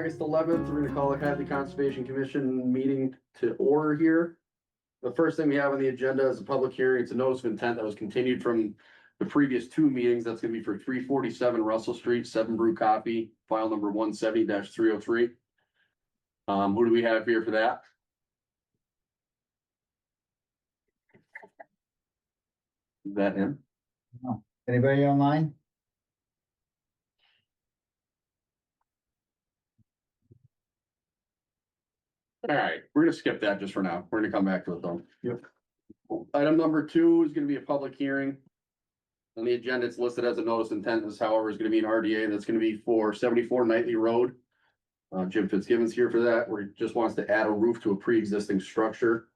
August 11th, we're gonna call the Hadley Conservation Commission meeting to order here. The first thing we have on the agenda is a public hearing. It's a notice of intent that was continued from the previous two meetings. That's gonna be for 347 Russell Street, 7 Brew Coffee, file number 170-303. Who do we have here for that? Is that him? Anybody online? All right, we're gonna skip that just for now. We're gonna come back to it though. Yep. Item number 2 is gonna be a public hearing. On the agenda, it's listed as a notice of intent. This, however, is gonna be an RDA that's gonna be for 74 Knightley Road. Jim Fitzgibbon's here for that, where he just wants to add a roof to a pre-existing structure.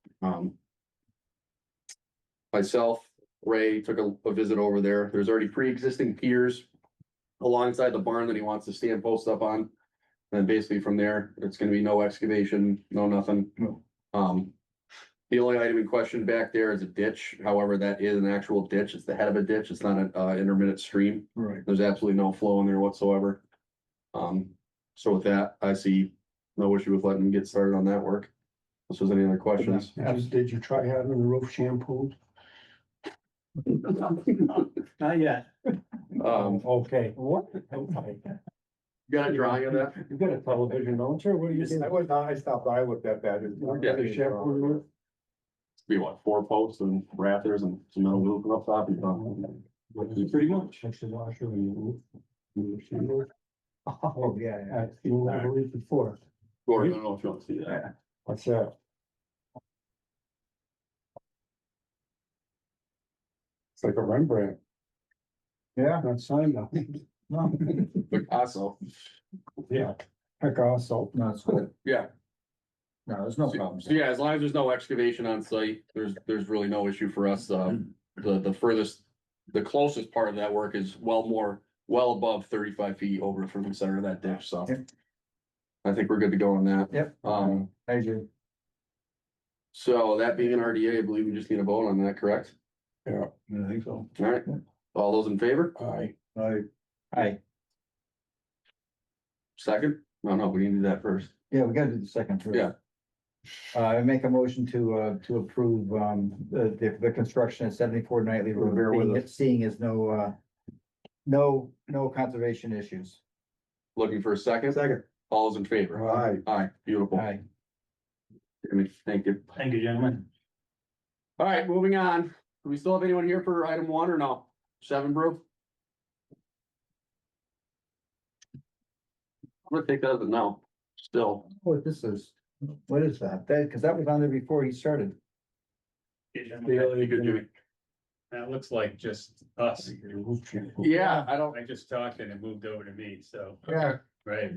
Myself, Ray took a visit over there. There's already pre-existing piers alongside the barn that he wants to stand post up on. And basically from there, it's gonna be no excavation, no nothing. No. The only item in question back there is a ditch. However, that is an actual ditch. It's the head of a ditch. It's not an intermittent stream. Right. There's absolutely no flow in there whatsoever. So with that, I see no issue with letting him get started on that work. If there's any other questions. Did you try having the roof shampooed? Not yet. Okay, what? Okay. You got a drawing of that? You got a television, don't you? What do you do? I stopped by, I looked at that. Yeah. The shampoo roof? Be what, 4 posts and rafters and some metal roofing up top and stuff. Pretty much. Fix the washer and the roof. Oh, yeah, yeah. I've seen that roof before. Gordon, I don't know if you want to see that. What's that? It's like a Rembrandt, Yeah. not sign though. No, Picasso. Yeah. Picasso. no, it's good. Yeah. No, there's no problem. So yeah, as long as there's no excavation on site, there's really no issue for us. The furthest, the closest part of that work is well above 35 feet over from the center of that ditch, so. Yep. I think we're good to go on that. Yep. I do. So that being an RDA, I believe we just need a vote on that, correct? Yeah. I think so. All right, all those in favor? Aye. Second? No, we need to do that first. Yeah, we gotta do the second first. Yeah. I make a motion to approve, the construction at 74 Knightley Bear Road, with seeing as no conservation issues. Looking for a second? Second. All those in favor? Aye. Aye, beautiful. Aye. Thank you. Thank you, gentlemen. All right, moving on. Do we still have anyone here for item 1 or no? 7 Brew? I'm gonna take that as a no, still. What this is, what is that? Cause that was on there before he started. You could do it. That looks like just us. Yeah, I don't, I just talked and it moved over to me, so. Yeah. Right.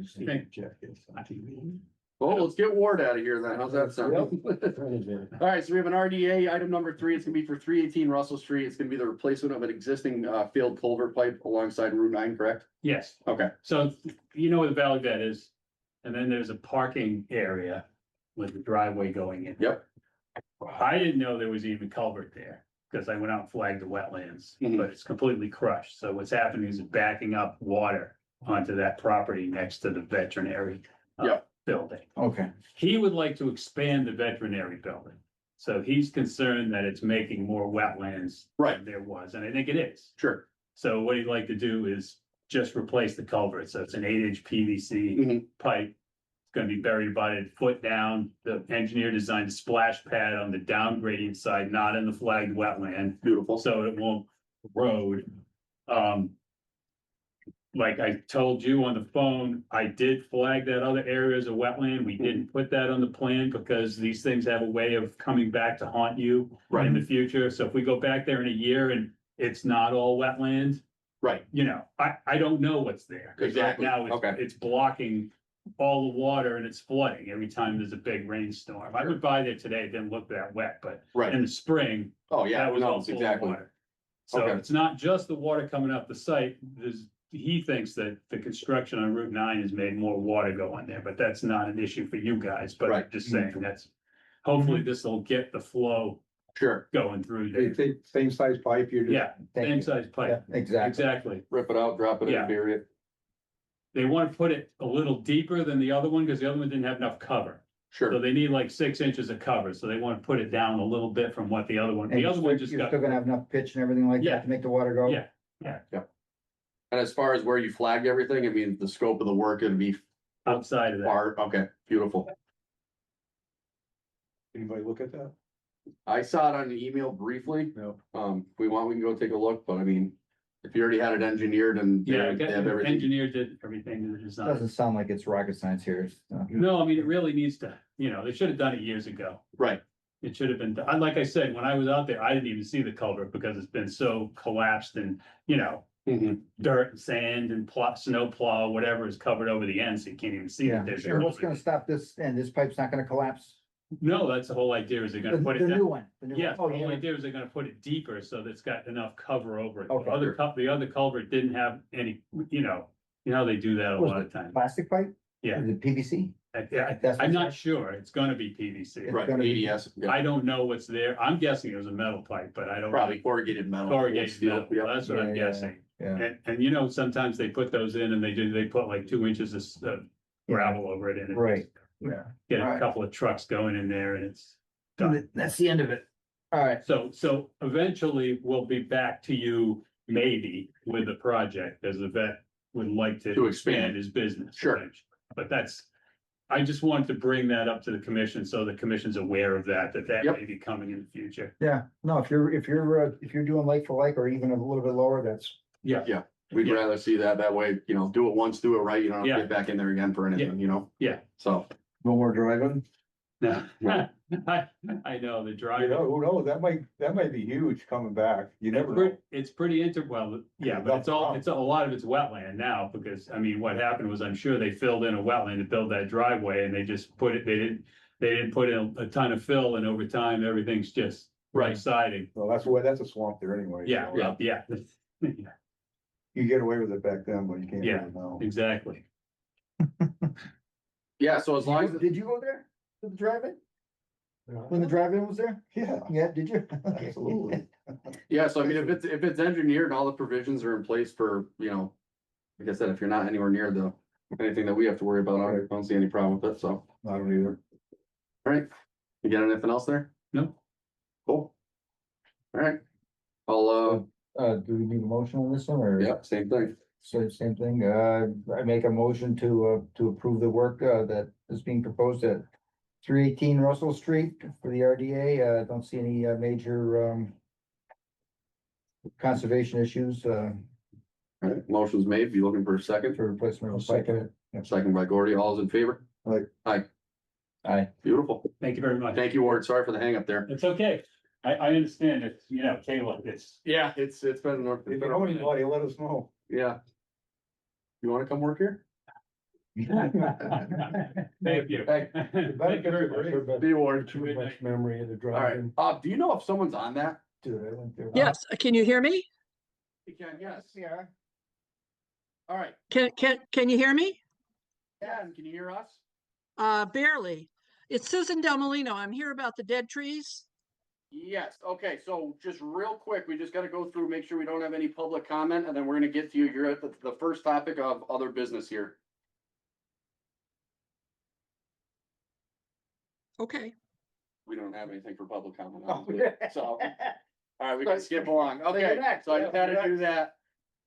well, let's get Ward out of here then. How's that sound? All right, so we have an RDA, item number 3. It's gonna be for 318 Russell Street. It's gonna be the replacement of an existing failed culvert pipe alongside Route 9, correct? Yes, Okay, so you know where the valley bed is, and then there's a parking area with the driveway going in. Yep. I didn't know there was even culvert there, because I went out and flagged the wetlands, Mhm. but it's completely crushed, so what's happening is it's backing up water onto that property next to the veterinary. Yep. Building. Okay. He would like to expand the veterinary building. So he's concerned that it's making more wetlands. Right. Than there was, and I think it is. sure. So what he'd like to do is just replace the culvert. So it's an 8-inch PVC Mhm. pipe. It's gonna be buried about a foot down. The engineer designed a splash pad on the down gradient side, not in the flagged wetland, Beautiful. so it won't erode. Like I told you on the phone, I did flag that other area as a wetland. We didn't put that on the plan because these things have a way of coming back to haunt you in the future. So if we go back there in a year and it's not all wetland, Right, you know, I don't know what's there. 'Cause Exactly. Right now, Okay. it's blocking all the water and it's flooding every time there's a big rainstorm. I went by there today, it didn't look that wet, but in right. the spring, Oh, yeah, that was all no, full of exactly. water. So Okay. it's not just the water coming up the site, he thinks that the construction on Route 9 has made more water go in there, but that's not an issue for you guys, but I'm Right. just saying that's. Hopefully this will get the flow Sure, going through They there. take same size pipe, you're just. Yeah, Thank same you. size pipe, Yeah, exactly. exactly. rip it out, drop it in, Yeah. bury it. they want to put it a little deeper than the other one, because the other one didn't have enough cover. So Sure, they need like 6 inches of cover, so they want to put it down a little bit from what the other one, And the other one just you're got. still gonna have enough pitch and everything like Yeah. that to make the water go? Yeah, and as far as where you flagged everything, I mean, the scope of the work would be outside of that. far, okay, beautiful. Anybody look at that? I saw it on the email briefly, No. if we want, we can go take a look, but I mean, if you already had it engineered and Yeah, I they got- have the everything. engineer did everything in the design. Doesn't sound like it's rocket science here. so. No, I mean, it really needs to, they should have done it years ago. Right, It should have been, like I said, when I was out there, I didn't even see the culvert because it's been so collapsed and, mhm, dirt and sand and snow plow, whatever is covered over the end, so you can't even see Yeah, that there's. and what's gonna stop this, and this pipe's not gonna collapse? No, that's the whole idea, is they're The gonna put it the down. new one. the new Yeah, one. the Oh, whole yeah. idea is they're gonna put it deeper so that it's got enough cover over it. The Okay. other culvert didn't have any, they do that a Was lot it of times. Plastic pipe? Yeah. Is it PVC? That's I'm what's not there? sure. It's gonna be PVC. It's right, gonna be- ADS, yeah, I don't know what's there. I'm guessing it was a metal pipe, but I don't. probably corrugated metal. Corrugated steel, metal, yeah. that's what Yeah, I'm yeah, guessing. Yeah, And sometimes they put those in and they put like 2 inches of gravel over it and. right, yeah. Get a Alright. couple of trucks going in there and it's done. That's the end of it. All right, So eventually we'll be back to you maybe with the project as the vet would like To to expand. expand his business. Sure. eventually. But I just wanted to bring that up to the commission so the commission's aware of that Yep. may be coming in the future. yeah, no, if you're doing like for like, or even a little bit lower, that's, Yeah, We'd Yeah. rather see that way, do it once, do it right, you don't have to Yeah. get back in there again for anything, Yeah. So, No more driving? no, Right. I know the You drive. know, who knows? That might be huge coming back. You never know. It's pretty well, yeah, but it's a lot of it's wetland now, because, what happened was, I'm sure they filled in a wetland to build that driveway, and they just put it, they didn't put in a ton of fill, and over time, everything's just Right. siding. Well, that's a swamp there anyway. Yeah, so yeah, You get away with it back then, but you can't do Yeah. it now. exactly. yeah, so as long as, did you go there? To the drive-in? When the drive-in was there? Yeah, Yeah, did you? absolutely. yeah, so I mean, if it's engineered and all the provisions are in place for, like I said, if you're not anywhere near anything that we have to worry about, I don't see any problem with it, so. I don't either. All right, you got anything else there? No. Cool. All right, I'll, Do we need a motion on this one, or? yeah, same thing. So same thing, I make a motion to approve the work, that is being proposed at 318 Russell Street for the RDA, don't see any, major, conservation issues, All right, motion's made, be looking for a second, for replacement I'll of the pipe. second it. second by Gordy, all's in favor? Aye. Beautiful, Thank you very much. thank you, Ward, sorry for the hang up there. It's okay. I understand it's, Caleb, it's. Yeah, it's been, If you know anybody, let us know. yeah. You wanna come work here? Thank you. Hey, Thank you very much. be Ward. Too much memory of the All right, driving. do you know if someone's on that? Dude, I went there. Yes, can you hear me? You can, yes. Yeah. All right, Can you hear me? Ken, can you hear us? Barely. It's Susan Delmolino. I'm here about the dead trees. Yes, okay, so just real quick, we just gotta go through, make sure we don't have any public comment, and then we're gonna get to you. You're at the first topic of other business here. Okay. We don't have anything for public comment. Okay. So, all right, we can skip along. So you're Okay, next, so I yeah, just had to you're do that.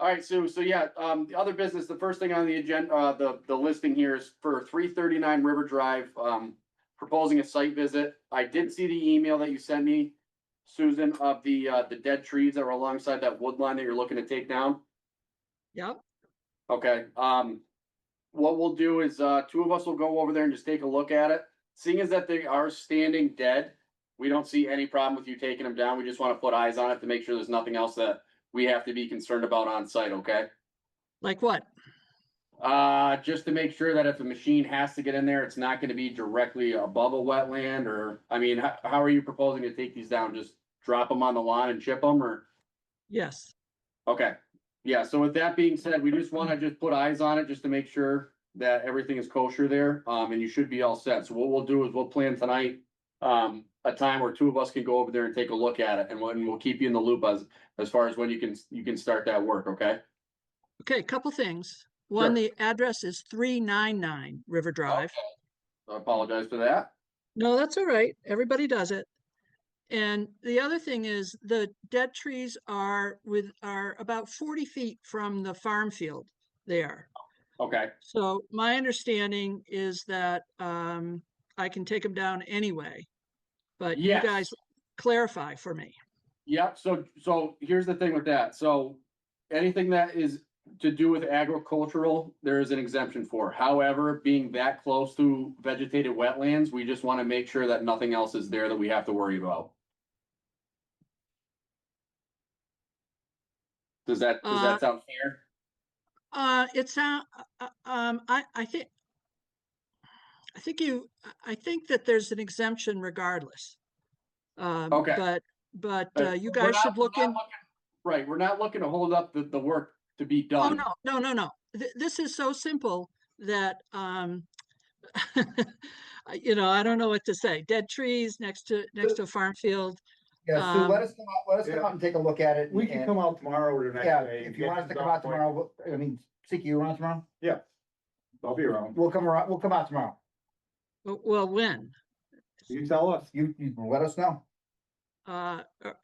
All right, Sue, so yeah, the other business, the first thing on the agenda, the listing here is for 339 River Drive, proposing a site visit. I did see the email that you sent me, Susan, of the dead trees that were alongside that wood line that you're looking to take down. Yep. Okay, what we'll do is, two of us will go over there and just take a look at it. Seeing as that they are standing dead, we don't see any problem with you taking them down. We just want to put eyes on it to make sure there's nothing else that we have to be concerned about on site, okay? Like what? Just to make sure that if the machine has to get in there, it's not gonna be directly above a wetland, or, I mean, how are you proposing to take these down? Just drop them on the lawn and chip them, or? Yes. Okay, yeah, so with that being said, we just wanna just put eyes on it, just to make sure that everything is kosher there, and you should be all set. So what we'll do is we'll plan tonight, a time where two of us can go over there and take a look at it, and we'll keep you in the loop as far as when you can start that work, okay? Okay, couple things. One, Sure. the address is 399 River Drive. I apologize for that. No, that's all right. Everybody does it. And the other thing is the dead trees are about 40 feet from the farm field there. Okay, So my understanding is that I can take them down anyway. But you Yes. guys clarify for me. yep, so here's the thing with that, so anything that is to do with agricultural, there is an exemption for. However, being that close to vegetated wetlands, we just wanna make sure that nothing else is there that we have to worry about. Does that sound fair? It's I think that there's an exemption regardless. Okay. But you We're guys not- should look we're not in. looking- Right, we're not looking to hold up the work to be Oh, done. no. This is so simple that, I don't know what to say. Dead trees next to a farm field. Yeah, Sue, let us come out and take a look at it. We can and- come out tomorrow or the next Yeah, day. if you want us to come out tomorrow, Siki, you around tomorrow? I'll be around. We'll come out tomorrow. Well, when? You tell us. You let us know.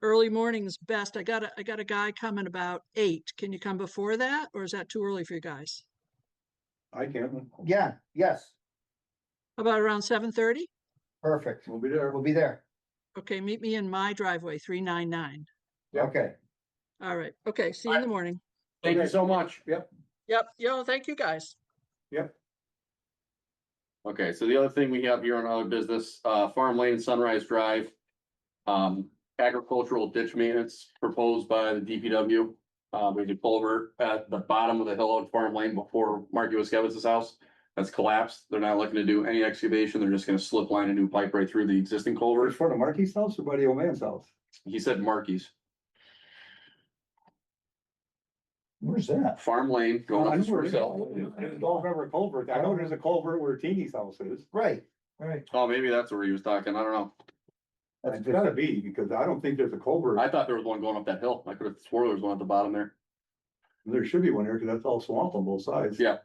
Early morning's best. I got a guy coming about 8. Can you come before that, or is that too early for you guys? I can. Yeah, yes, How about around 7:30? perfect. We'll be there. We'll be there. Okay, meet me in my driveway, 399. Yeah. Okay. All right. Okay, see you in the morning. Thank you Okay. so much. Yep. Thank you, guys. Yep. Okay, so the other thing we have here on other business, Farm Lane Sunrise Drive. Agricultural ditch maintenance proposed by the DPW. We did culvert at the bottom of the hill on Farm Lane before Marky Waskevitz's house. That's collapsed. They're not looking to do any excavation. They're just gonna slip line a new pipe right through the existing Or in culvert. front of Marky's house or by the old man's house? He said Marky's. Where's that? Farm Lane going I up know to where it is. Spruce I don't remember a culvert. I know there's a culvert where Teeny's house is. Right. Oh, maybe that's where he was talking. I don't know. It's gotta be, because I don't think there's a culvert. I thought there was one going up that hill. I could have swore there was one at the bottom there. There should be one there, because that's all swamp on both sides. Yeah.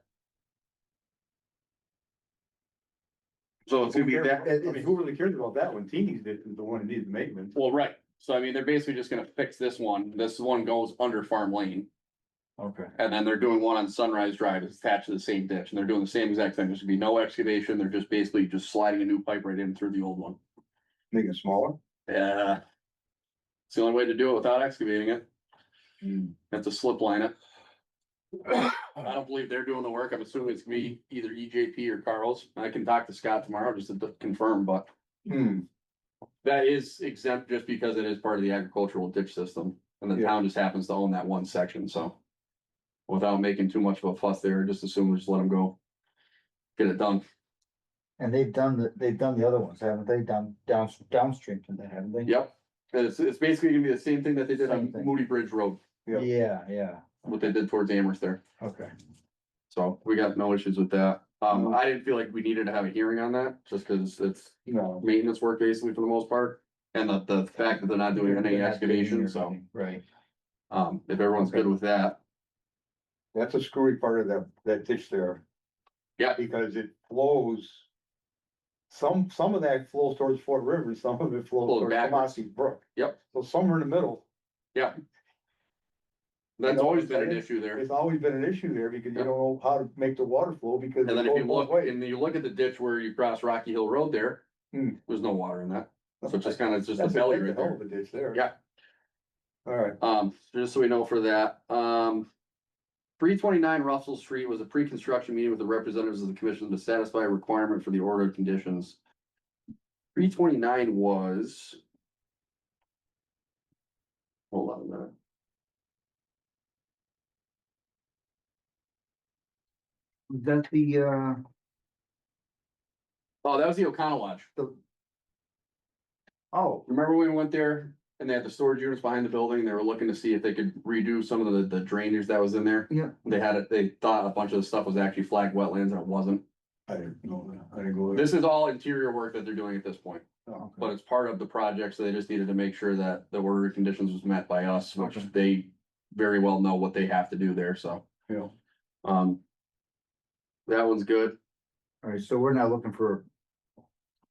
So it's gonna be that. I mean, who really cares about that one? Teeny's is the one that needs maintenance. Well, right. So I mean, they're basically just gonna fix this one. This one goes under Farm Lane. Okay. And then they're doing one on Sunrise Drive, it's attached to the same ditch, and they're doing the same exact thing, there's gonna be no excavation, they're just basically just sliding a new pipe right in through the old one. Make it smaller. Yeah. It's the only way to do it without excavating it. Have to slip line it. I don't believe they're doing the work, I'm assuming it's gonna be either EJP or Carl's, I can talk to Scott tomorrow just to confirm, but that is exempt just because it is part of the agricultural ditch system, and the Yeah. town just happens to own that one section, so. Without making too much of a fuss there, just assume we just let them go. Get it done. And they've done the other ones, haven't they? Downstream from that, haven't they? Yep. And it's basically gonna be the same thing that they did Same on thing. Moody Bridge Road, Yeah, what they did towards Amherst there. okay. So we got no issues with that. I didn't feel like we needed to have a hearing on that, just cause it's No. maintenance work basically for the most part. And the fact that they're not doing any excavation, so, Right. if everyone's good with that. That's a screwy part of that ditch there. Yeah. Because it flows. Some of that flows towards Fort River, some of it flows Flows towards backwards. Tomassi Brook. Yep. So somewhere in the middle, That's You know always what I'm been an saying? issue there. it's always been an issue there because you Yep. don't know how to make the water flow because. And then it if you goes both look, ways. and you look at the ditch where you cross Rocky Hill Road there, Hmm. there's no water in that. So it's just kind of, it's just a That's belly that's right hell there. of a ditch there. Yeah. All right. Just so we know for that, 329 Russell Street was a pre-construction meeting with the representatives of the commission to satisfy a requirement for the order of conditions. 329 was. Hold on a minute. Was that the, Oh, that was the O'Connell Lodge. oh, Remember when we went there and they had the storage units behind the building? They were looking to see if they could redo some of the drainage that was in there. yeah, They thought a bunch of the stuff was actually flagged wetlands and it wasn't. I didn't know that. I didn't go there. This is all interior work that they're doing at this point, Oh, but it's part of the project, so they just needed to make sure that the order of conditions was met by us, which Okay. they very well know what they have to do there, so. Yeah. that one's good. Alright, so we're not looking for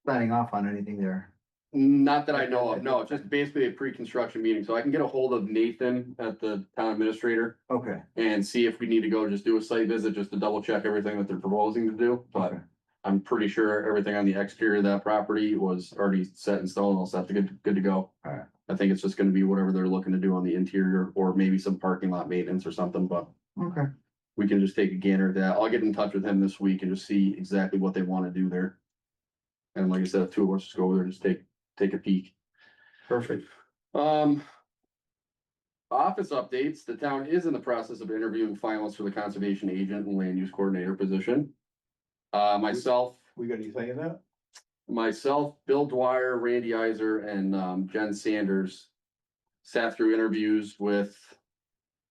signing off on anything there. Not that I know of, no, it's just basically a pre-construction meeting, so I can get a hold of Nathan at the town administrator Okay, and see if we need to go just do a site visit, just to double check everything that they're proposing to do, but okay, I'm pretty sure everything on the exterior of that property was already set in stone, all set to good to go. Alright. I think it's just gonna be whatever they're looking to do on the interior, or maybe some parking lot maintenance or something, but okay. we can just take a gander at that. I'll get in touch with him this week and just see exactly what they wanna do there. And like I said, if two of us just go over there and just take a peek. Perfect. Office updates, the town is in the process of interviewing finalists for the conservation agent and land use coordinator position. Myself, We got anything in that? Bill Dwyer, Randy Iser, and Jen Sanders sat through interviews with,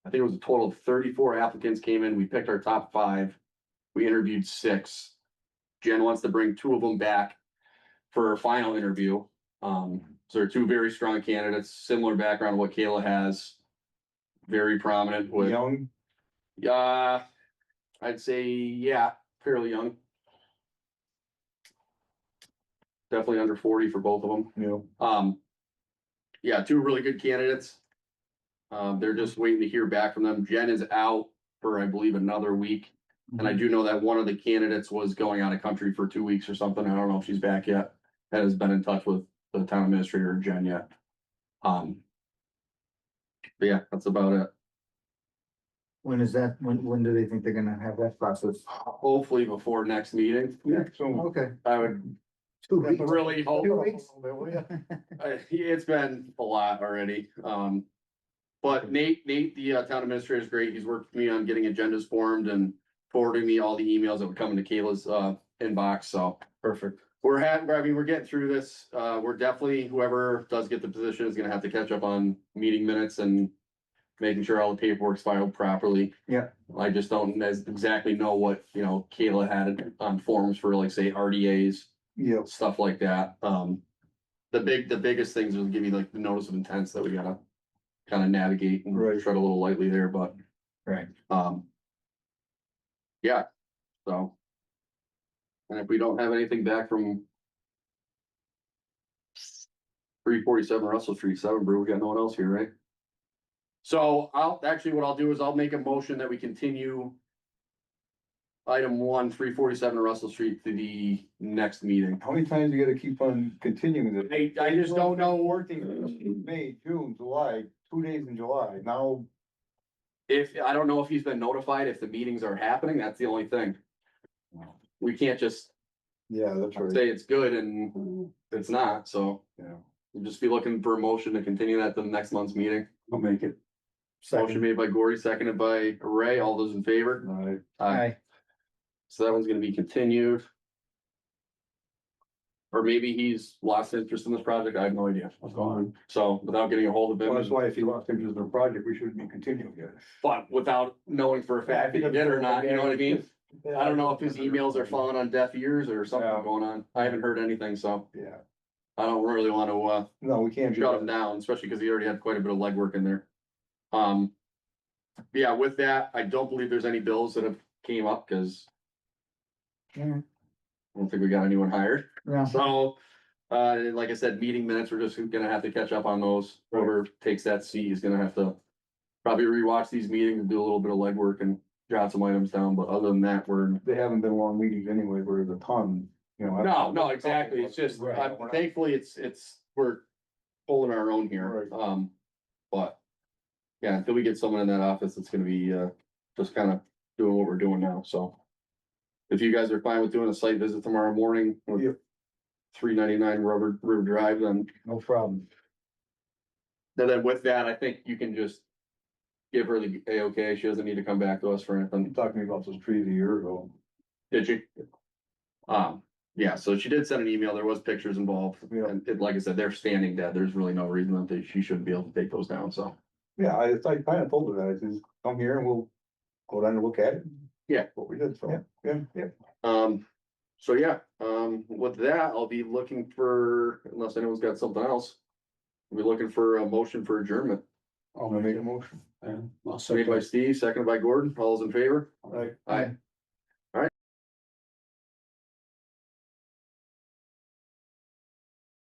I think it was a total of 34 applicants came in. We picked our top 5. We interviewed 6. Jen wants to bring 2 of them back for a final interview. So they're 2 very strong candidates, similar background to what Kayla has. Very prominent with, Young, I'd say, yeah, fairly young. Definitely under 40 for both of them. you know, Yeah, 2 really good candidates. They're just waiting to hear back from them. Jen is out for, I believe, another week. And I do know that one of the candidates was going out of country for 2 weeks or something. I don't know if she's back yet. Has been in touch with the town administrator, Jen, yet. But yeah, that's about it. When is that, when do they think they're gonna have that process? Hopefully before next meeting. yeah, so. Okay. I would 2 weeks. really hope. 2 weeks? It's been a lot already. But Nate, the town administrator is great. He's worked with me on getting agendas formed and forwarding me all the emails that would come into Kayla's inbox, so. Perfect. We're getting through this. We're definitely, whoever does get the position is gonna have to catch up on meeting minutes and making sure all the paperwork's filed properly. Yeah. I just don't exactly know what, Kayla had on forms for, like, say, RDAs, Yeah, stuff like that. The biggest things is give you like the notice of intents that we gotta kind of navigate and Right. tread a little lightly there, but, Right. yeah, so. And if we don't have anything back from 347 Russell Street, 7 Brew, we got no one else here, right? So what I'll do is I'll make a motion that we continue item 1, 347 Russell Street to the next meeting. how many times you gotta keep on continuing this? I just don't know. Working May, June, July, 2 days in July, now, I don't know if he's been notified if the meetings are happening, that's the only thing. We can't just yeah, that's right, say it's good and it's not, so yeah, we'll just be looking for a motion to continue that to the next month's meeting. I'll make it. Motion made by Gordy, seconded by Ray, all those in favor? Alright, Aye. So that one's gonna be continued. Or maybe he's lost interest in this project, I have no idea what's going on, so without getting a hold of well, that's him, why if you lost interest in the project, we shouldn't be continuing it. but without knowing for a fact if he did or not, you know what I mean? I don't know if his emails are falling on deaf ears or something Yeah. going on, I haven't heard anything, so Yeah, I don't really wanna, no, we can't do shut him that. down, especially because he already had quite a bit of legwork in there. Yeah, with that, I don't believe there's any bills that have came up, cause Yeah. I don't think we got anyone hired. Yeah. So, like I said, meeting minutes, we're just gonna have to catch up on those. Whoever takes that seat is gonna have to probably rewatch these meetings and do a little bit of legwork and jot some items down, but other than that, we're. They haven't been long meetings anyway, where there's a ton, you know. No, exactly. It's just, Right. thankfully, we're pulling our own here. Right. But yeah, until we get someone in that office, it's gonna be, just kind of doing what we're doing now, so. If you guys are fine with doing a site visit tomorrow morning with Yep. 399 River Drive, then, No problem. then with that, I think you can just give her the A-okay. She doesn't need to come back to us for You anything. talked to me about those trees a year ago. Did she? Yeah, so she did send an email. There was pictures involved. Yeah. And like I said, they're standing dead. There's really no reason that she shouldn't be able to take those down, so. Yeah, I kind of told her that, I says, come here and we'll go down and look at it. Yeah. What we did, so, yeah. So yeah, with that, I'll be looking for, unless anyone's got something else. I'll be looking for a motion for adjournment. I'm gonna make a motion. Made by Steve, seconded by Gordon. All those in favor? Alright. Aye.